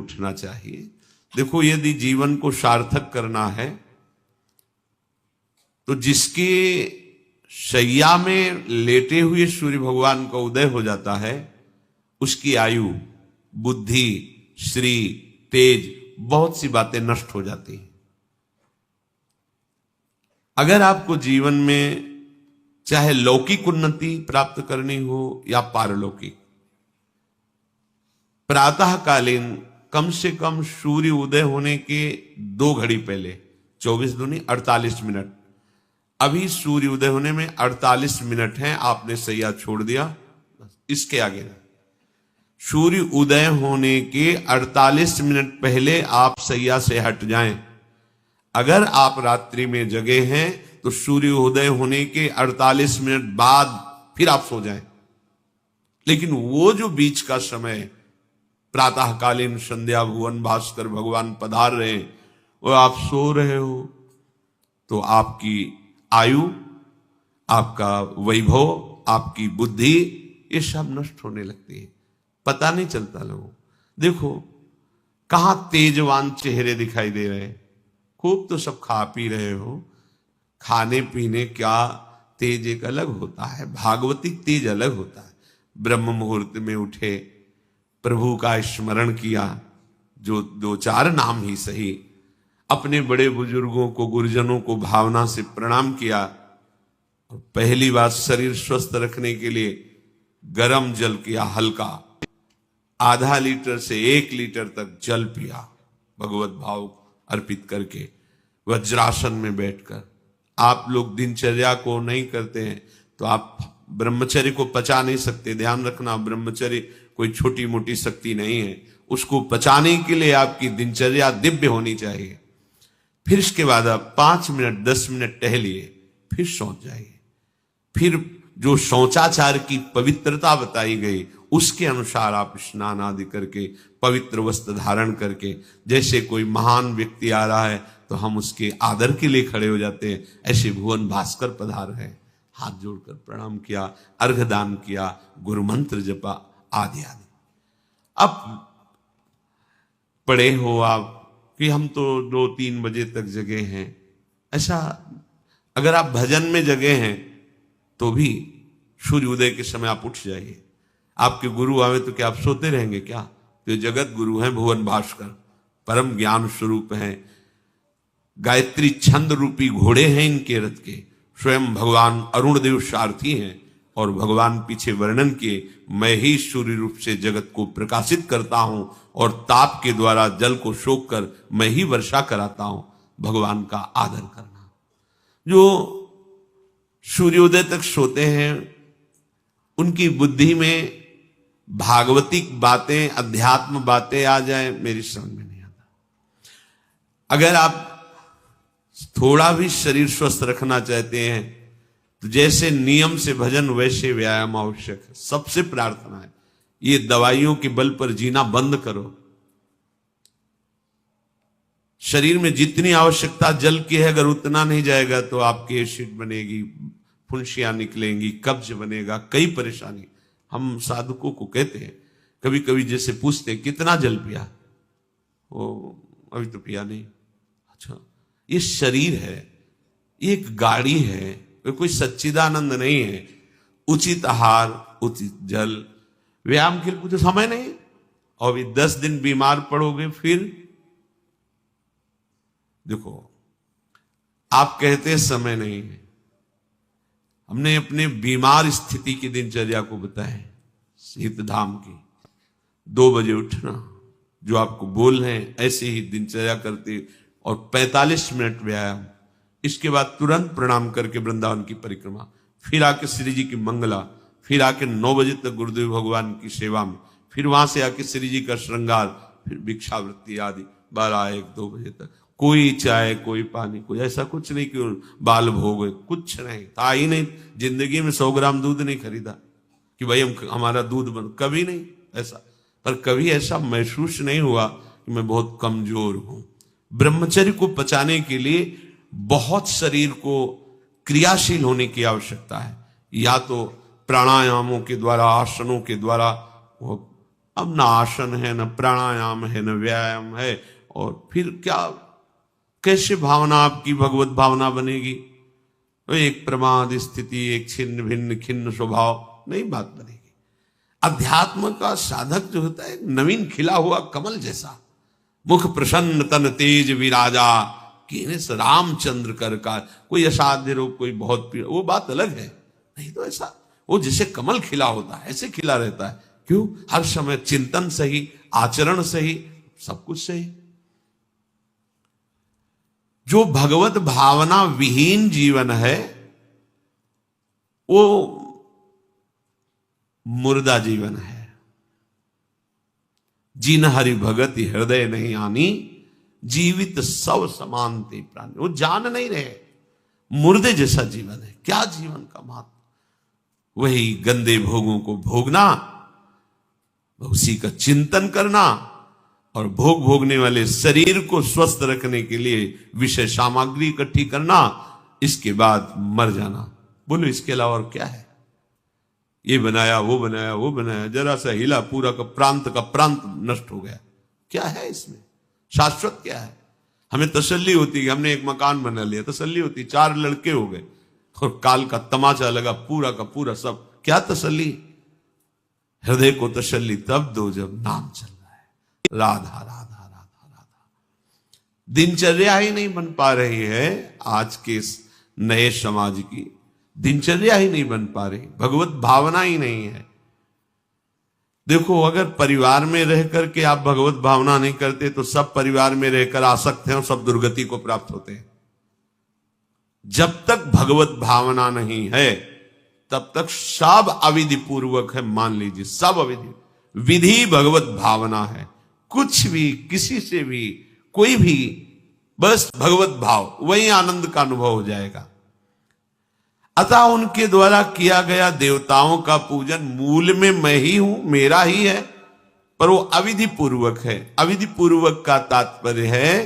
उठना चाहिए। देखो, यदि जीवन को सार्थक करना है तो जिसके शैया में लेटे हुए सूर्य भगवान का उदय हो जाता है, उसकी आयु, बुद्धि, श्री, तेज, बहुत सी बातें नष्ट हो जाती हैं। अगर आपको जीवन में चाहे लौकिक उन्नति प्राप्त करनी हो या पारलौकिक, प्रातःकालीन कम से कम सूर्य उदय होने के 2 घड़ी पहले, 24 दूनी 48 मिनट, अभी सूर्य उदय होने में 48 मिनट हैं, आपने सैया छोड़ दिया, इसके आगे नहीं। सूर्य उदय होने के 48 मिनट पहले आप सैया से हट जाएं। अगर आप रात्रि में जगे हैं तो सूर्य उदय होने के 48 मिनट बाद फिर आप सो जाएं। लेकिन वो जो बीच का समय, प्रातःकालीन संध्या भुवन भास्कर भगवान पधार रहे हैं, वो आप सो रहे हो, तो आपकी आयु, आपका वैभव, आपकी बुद्धि, ये सब नष्ट होने लगती है, पता नहीं चलता लोगों। देखो कहां तेजवान चेहरे दिखाई दे रहे हैं, खूब तो सब खा पी रहे हो, खाने पीने क्या तेज एक अलग होता है, भागवतिक तेज अलग होता है। ब्रह्म मुहूर्त में उठे, प्रभु का स्मरण किया, जो 2-4 नाम ही सही, अपने बड़े बुजुर्गों को, गुरुजनों को भावना से प्रणाम किया। और पहली बात, शरीर स्वस्थ रखने के लिए गर्म जल किया, हल्का, आधा लीटर से 1 लीटर तक जल पिया, भगवत भाव अर्पित करके, वज्रासन में बैठकर। आप लोग दिनचर्या को नहीं करते हैं तो आप ब्रह्मचर्य को पचा नहीं सकते। ध्यान रखना, ब्रह्मचर्य कोई छोटी मोटी शक्ति नहीं है, उसको पचाने के लिए आपकी दिनचर्या दिव्य होनी चाहिए। फिर इसके बाद आप 5 मिनट 10 मिनट टहलिए, फिर सो जाइए। फिर जो शौचाचार की पवित्रता बताई गई उसके अनुसार आप स्नान आदि करके, पवित्र वस्त्र धारण करके, जैसे कोई महान व्यक्ति आ रहा है तो हम उसके आदर के लिए खड़े हो जाते हैं, ऐसे भुवन भास्कर पधार है, हाथ जोड़कर प्रणाम किया, अर्घदान किया, गुरु मंत्र जपा, आदि आदि। अब पड़े हो आप कि हम तो 2-3 बजे तक जगे हैं, ऐसा अगर आप भजन में जगे हैं तो भी सूर्य उदय के समय आप उठ जाइए। आपके गुरु आवे तो क्या आप सोते रहेंगे क्या? तो जगत गुरु हैं भुवन भास्कर, परम ज्ञान स्वरूप हैं, गायत्री छंद रूपी घोड़े हैं इनके रथ के, स्वयं भगवान अरुण देव सारथी हैं। और भगवान पीछे वर्णन किए, मैं ही सूर्य रूप से जगत को प्रकाशित करता हूं और ताप के द्वारा जल को सोख कर मैं ही वर्षा कराता हूं। भगवान का आदर करना। जो सूर्योदय तक सोते हैं उनकी बुद्धि में भागवतिक बातें, अध्यात्म बातें आ जाए, मेरी समझ में नहीं आता। अगर आप थोड़ा भी शरीर स्वस्थ रखना चाहते हैं तो जैसे नियम से भजन वैसे व्यायाम आवश्यक है। सबसे प्रार्थना है, ये दवाइयों के बल पर जीना बंद करो। शरीर में जितनी आवश्यकता जल की है, अगर उतना नहीं जाएगा तो आपकी एसिड बनेगी, फुंसियां निकलेंगी, कब्ज बनेगा, कई परेशानी। हम साधकों को कहते हैं, कभी कभी जैसे पूछते हैं कितना जल पिया, वो अभी तो पिया नहीं। अच्छा, ये शरीर है, ये एक गाड़ी है, कोई सच्चिदानंद नहीं है। उचित आहार, उचित जल, व्यायाम के लिए तो समय नहीं। और भी 10 दिन बीमार पड़ोगे फिर देखो, आप कहते हैं समय नहीं है, हमने अपने बीमार स्थिति की दिनचर्या को बताया। शीत धाम की 2 बजे उठना, जो आपको बोल रहे हैं ऐसे ही दिनचर्या करते, और 45 मिनट व्यायाम। इसके बाद तुरंत प्रणाम करके वृंदावन की परिक्रमा, फिर आके श्री जी की मंगला, फिर आके 9 बजे तक गुरुदेव भगवान की सेवा में, फिर वहां से आके श्री जी का श्रृंगार, फिर भिक्षावृत्ति आदि 12-1-2 बजे तक। कोई चाय, कोई पानी, कोई ऐसा कुछ नहीं कि बाल भोग, कुछ नहीं था ही नहीं। जिंदगी में 100 ग्राम दूध नहीं खरीदा कि भाई हमारा दूध बंद, कभी नहीं ऐसा। पर कभी ऐसा महसूस नहीं हुआ कि मैं बहुत कमजोर हूं। ब्रह्मचर्य को पचाने के लिए बहुत शरीर को क्रियाशील होने की आवश्यकता है। या तो प्राणायामों के द्वारा, आसनों के द्वारा वो अब ना आसन है, न प्राणायाम है, न व्यायाम है, और फिर क्या, कैसे भावना आपकी भगवत भावना बनेगी? तो एक प्रमाद स्थिति, एक छिन्न भिन्न खिन्न स्वभाव, नहीं बात बनेगी। अध्यात्म का साधक जो होता है, नवीन खिला हुआ कमल जैसा, मुख प्रसन्न तन तेज विराजा, कीने से रामचंद्र कर का। कोई असाध्य रोग, कोई बहुत पीड़ा, वो बात अलग है, नहीं तो ऐसा वो जैसे कमल खिला होता है ऐसे खिला रहता है। क्यों? हर समय चिंतन सही, आचरण सही, सब कुछ सही। जो भगवत भावना विहीन जीवन है वो मुर्दा जीवन है। जिन हरि भगति हृदय नहीं आनी, जीवित सब समानते प्राणी। वो जान नहीं रहे, मुर्दे जैसा जीवन है। क्या जीवन का महत्व? वही गंदे भोगों को भोगना, उसी का चिंतन करना, और भोग भोगने वाले शरीर को स्वस्थ रखने के लिए विषय सामग्री इकट्ठी करना, इसके बाद मर जाना। बोलो इसके अलावा और क्या है? ये बनाया, वो बनाया, वो बनाया, जरा सा हिला, पूरा का प्रांत नष्ट हो गया। क्या है इसमें? शाश्वत क्या है? हमें तसल्ली होती है, हमने एक मकान बना लिया, तसल्ली होती, 4 लड़के हो गए और काल का तमाचा लगा, पूरा का पूरा सब। क्या तसल्ली? हृदय को तसल्ली तब दो जब नाम चल रहा है, राधा राधा राधा राधा। दिनचर्या ही नहीं बन पा रही है आज के नए समाज की, दिनचर्या ही नहीं बन पा रही, भगवत भावना ही नहीं है। देखो, अगर परिवार में रह करके आप भगवत भावना नहीं करते तो सब परिवार में रहकर आसक्त हैं और सब दुर्गति को प्राप्त होते हैं। जब तक भगवत भावना नहीं है तब तक सब अविधि पूर्वक है। मान लीजिए सब अविधि, विधि भगवत भावना है। कुछ भी, किसी से भी, कोई भी, बस भगवत भाव, वही आनंद का अनुभव हो जाएगा। अतः उनके द्वारा किया गया देवताओं का पूजन मूल में मैं ही हूं, मेरा ही है, पर वो अविधि पूर्वक है। अविधि पूर्वक का तात्पर्य है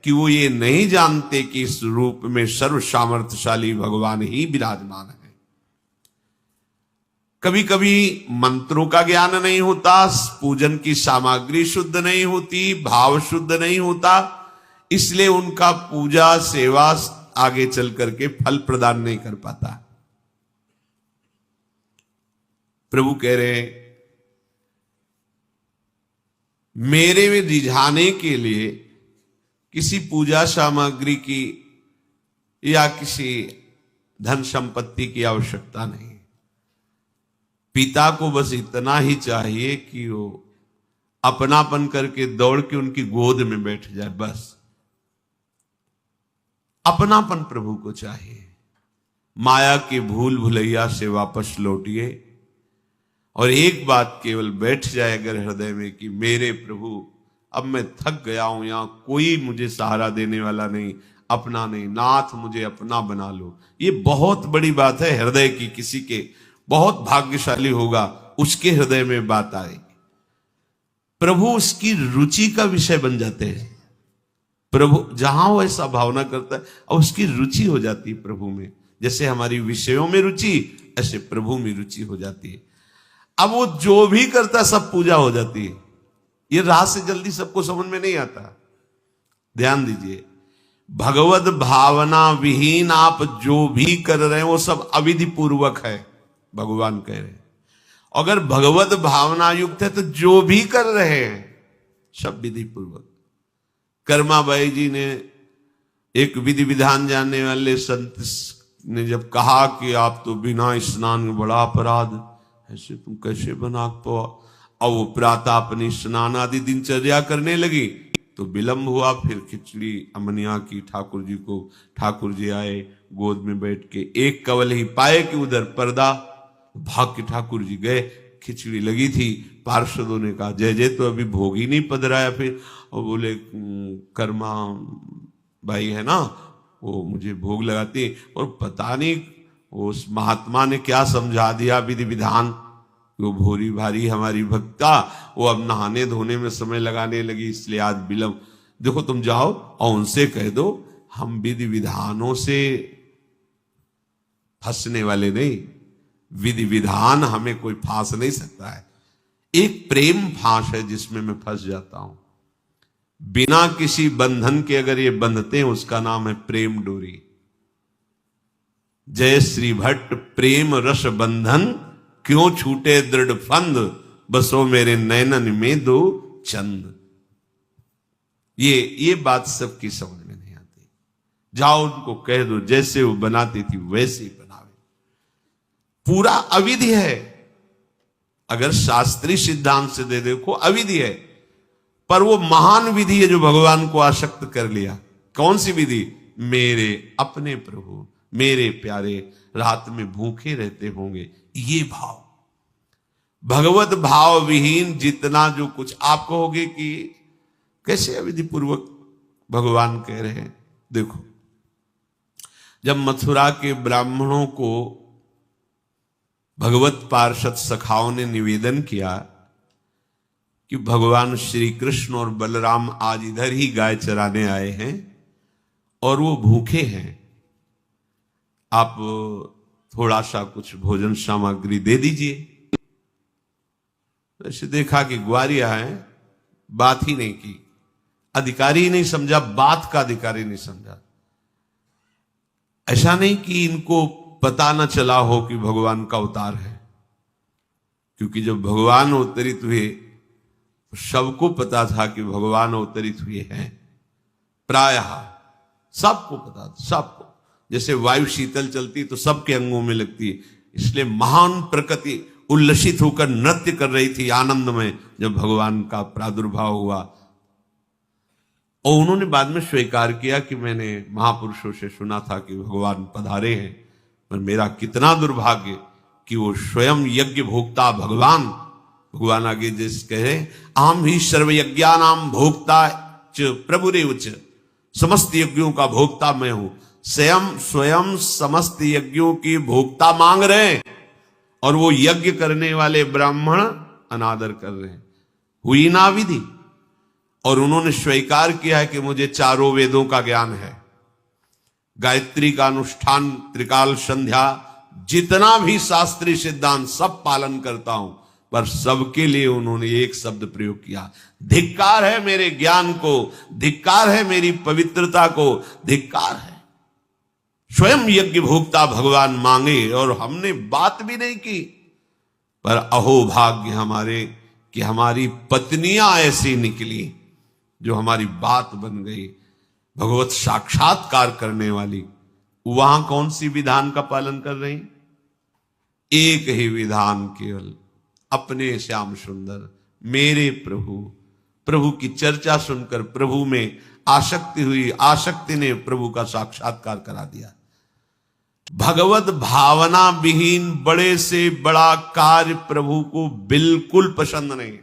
कि वो ये नहीं जानते कि इस रूप में सर्व सामर्थ्यशाली भगवान ही विराजमान है। कभी कभी मंत्रों का ज्ञान नहीं होता, पूजन की सामग्री शुद्ध नहीं होती, भाव शुद्ध नहीं होता, इसलिए उनका पूजा सेवा आगे चल करके फल प्रदान नहीं कर पाता। प्रभु कह रहे हैं, मेरे में रिझाने के लिए किसी पूजा सामग्री की या किसी धन संपत्ति की आवश्यकता नहीं। पिता को बस इतना ही चाहिए कि वो अपनापन करके दौड़ के उनकी गोद में बैठ जाए, बस अपनापन प्रभु को चाहिए। माया की भूल भुलैया से वापस लौटिए और एक बात केवल बैठ जाए अगर हृदय में कि मेरे प्रभु, अब मैं थक गया हूं, यहां कोई मुझे सहारा देने वाला नहीं, अपना नहीं, नाथ मुझे अपना बना लो। ये बहुत बड़ी बात है हृदय की। किसी के बहुत भाग्यशाली होगा, उसके हृदय में बात आएगी। प्रभु उसकी रुचि का विषय बन जाते हैं। प्रभु जहां वो ऐसा भावना करता है और उसकी रुचि हो जाती है प्रभु में। जैसे हमारी विषयों में रुचि, ऐसे प्रभु में रुचि हो जाती है। अब वो जो भी करता है सब पूजा हो जाती है। ये रात से जल्दी सबको समझ में नहीं आता। ध्यान दीजिए, भगवत भावना विहीन आप जो भी कर रहे हैं वो सब अविधि पूर्वक है, भगवान कह रहे हैं। अगर भगवत भावना युक्त है तो जो भी कर रहे हैं सब विधि पूर्वक। कर्माबाई जी ने, एक विधि विधान जानने वाले संत ने जब कहा कि आप तो बिना स्नान में बड़ा अपराध, ऐसे तुम कैसे बना पाओ? और वो प्रातः अपनी स्नान आदि दिनचर्या करने लगी तो विलंब हुआ। फिर खिचड़ी अमनिया की ठाकुर जी को, ठाकुर जी आए गोद में बैठ के, एक कवल ही पाए कि उधर पर्दा, भाग के ठाकुर जी गए। खिचड़ी लगी थी, पार्षदों ने कहा जय जय, तो अभी भोग ही नहीं पधराया। फिर और बोले कर्मा भाई है ना, वो मुझे भोग लगाती, और पता नहीं उस महात्मा ने क्या समझा दिया विधि विधान, वो भोरी भारी हमारी भक्ता, वो अब नहाने धोने में समय लगाने लगी, इसलिए आज विलंब। देखो तुम जाओ और उनसे कह दो हम विधि विधानों से फंसने वाले नहीं, विधि विधान हमें कोई फांस नहीं सकता है। एक प्रेम फांस है जिसमें मैं फंस जाता हूं। बिना किसी बंधन के अगर ये बंधते हैं उसका नाम है प्रेम डोरी। जय श्री भट्ट प्रेम रस बंधन, क्यों छूटे दृढ़ फंद, बसो मेरे नैनन में दो चंद। ये बात सबकी समझ में नहीं आती। जाओ उनको कह दो जैसे वो बनाती थी वैसे ही बनावे। पूरा अविधि है। अगर शास्त्रीय सिद्धांत से दे देखो अविधि है, पर वो महान विधि है जो भगवान को आसक्त कर लिया। कौन सी विधि? मेरे अपने प्रभु, मेरे प्यारे रात में भूखे रहते होंगे, ये भाव। भगवत भाव विहीन जितना जो कुछ आप कहोगे कि कैसे अविधि पूर्वक भगवान कह रहे हैं। देखो, जब मथुरा के ब्राह्मणों को भगवत पार्षद सखाओं ने निवेदन किया कि भगवान श्री कृष्ण और बलराम आज इधर ही गाय चराने आए हैं और वो भूखे हैं, आप थोड़ा सा कुछ भोजन सामग्री दे दीजिए। वैसे देखा कि ग्वारिया है, बात ही नहीं की, अधिकारी ही नहीं समझा, बात का अधिकारी नहीं समझा। ऐसा नहीं कि इनको पता न चला हो कि भगवान का अवतार है, क्योंकि जब भगवान अवतरित हुए सबको पता था कि भगवान अवतरित हुए हैं। प्रायः सबको पता था, सबको। जैसे वायु शीतल चलती तो सबके अंगों में लगती है, इसलिए महान प्रकृति उल्लसित होकर नृत्य कर रही थी आनंद में जब भगवान का प्रादुर्भाव हुआ। और उन्होंने बाद में स्वीकार किया कि मैंने महापुरुषों से सुना था कि भगवान पधारे हैं, पर मेरा कितना दुर्भाग्य कि वो स्वयं यज्ञ भोक्ता भगवान आगे जैसे कहे, आम ही सर्वयज्ञानाम भोक्ता च प्रभुरेव च, समस्त यज्ञों का भोक्ता मैं हूं। स्वयं समस्त यज्ञों की भोक्ता मांग रहे हैं और वो यज्ञ करने वाले ब्राह्मण अनादर कर रहे हैं। हुई ना विधि। और उन्होंने स्वीकार किया है कि मुझे चारों वेदों का ज्ञान है, गायत्री का अनुष्ठान, त्रिकाल संध्या, जितना भी शास्त्रीय सिद्धांत सब पालन करता हूं। पर सबके लिए उन्होंने एक शब्द प्रयोग किया, धिक्कार है मेरे ज्ञान को, धिक्कार है मेरी पवित्रता को, धिक्कार है। स्वयं यज्ञ भोक्ता भगवान मांगे और हमने बात भी नहीं की। पर अहो भाग्य हमारे कि हमारी पत्नियां ऐसी निकली जो हमारी बात बन गई, भगवत साक्षात्कार करने वाली। वहां कौन सी विधान का पालन कर रही? एक ही विधान, केवल अपने श्याम सुंदर मेरे प्रभु की चर्चा सुनकर प्रभु में आसक्ति हुई, आसक्ति ने प्रभु का साक्षात्कार करा दिया। भगवत भावना विहीन बड़े से बड़ा कार्य प्रभु को बिल्कुल पसंद नहीं।